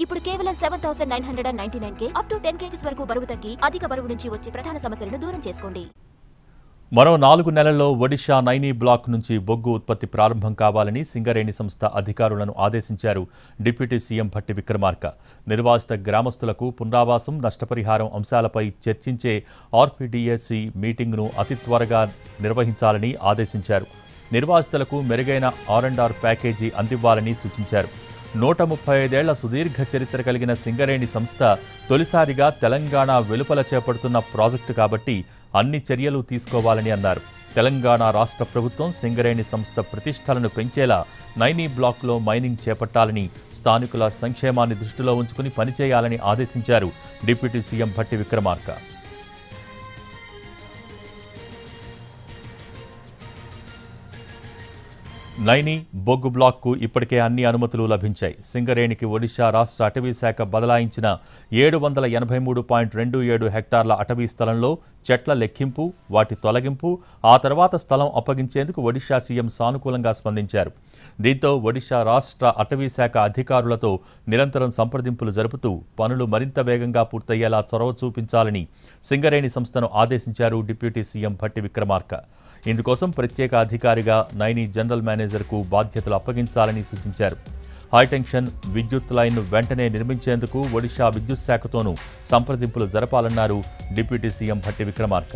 ఇప్పుడు కేవలం 7,999కే up to 10 kgs వరకు బరువు తగ్గి అధిక బరువు నుంచి వచ్చే ప్రధాన సమస్యలను దూరం చేసుకోండి. మరో 4 నెలల్లో ఒడిషా నైనీ బ్లాక్ నుంచి బొగ్గు ఉత్పత్తి ప్రారంభం కావాలని సింగరేణి సంస్థ అధికారులను ఆదేశించారు డిప్యూటీ సీఎం భట్టి విక్రమార్క. నిర్వాసిత గ్రామస్తులకు పునరావాసం, నష్టపరిహారం అంశాలపై చర్చించే ఆర్పీడీఎస్సీ మీటింగ్ను అతి త్వరగా నిర్వహించాలని ఆదేశించారు. నిర్వాసితులకు మెరుగైన R&R ప్యాకేజీ అందివ్వాలని సూచించారు. 135 ఏళ్ల సుదీర్ఘ చరిత్ర కలిగిన సింగరేణి సంస్థ తొలిసారిగా తెలంగాణ వెలుపల చేపడుతున్న ప్రాజెక్టు కాబట్టి అన్ని చర్యలు తీసుకోవాలని అన్నారు. తెలంగాణ రాష్ట్ర ప్రభుత్వం సింగరేణి సంస్థ ప్రతిష్టలను పెంచేలా నైనీ బ్లాక్లో మైనింగ్ చేపట్టాలని, స్థానికుల సంక్షేమాన్ని దృష్టిలో ఉంచుకుని పనిచేయాలని ఆదేశించారు డిప్యూటీ సీఎం భట్టి విక్రమార్క. నైనీ బొగ్గు బ్లాక్కు ఇప్పటికే అన్ని అనుమతులు లభించాయి. సింగరేణికి ఒడిషా రాష్ట్ర అటవీ శాఖ బదలాయించిన 783.27 హెక్టార్ల అటవీ స్థలంలో చెట్ల లెక్కింపు, వాటి తొలగింపు, ఆ తర్వాత స్థలం అప్పగించేందుకు ఒడిషా సీఎం సానుకూలంగా స్పందించారు. దీంతో ఒడిషా రాష్ట్ర అటవీ శాఖ అధికారులతో నిరంతరం సంప్రదింపులు జరుపుతూ పనులు మరింత వేగంగా పూర్తయ్యేలా చొరవ చూపించాలని సింగరేణి సంస్థను ఆదేశించారు డిప్యూటీ సీఎం భట్టి విక్రమార్క. ఇందుకోసం ప్రత్యేక అధికారిగా నైనీ జనరల్ మేనేజర్కు బాధ్యతలు అప్పగించాలని సూచించారు. హైటెన్షన్ విద్యుత్ లైన్ను వెంటనే నిర్మించేందుకు ఒడిషా విద్యుత్ శాఖతోనూ సంప్రదింపులు జరపాలన్నారు డిప్యూటీ సీఎం భట్టి విక్రమార్క.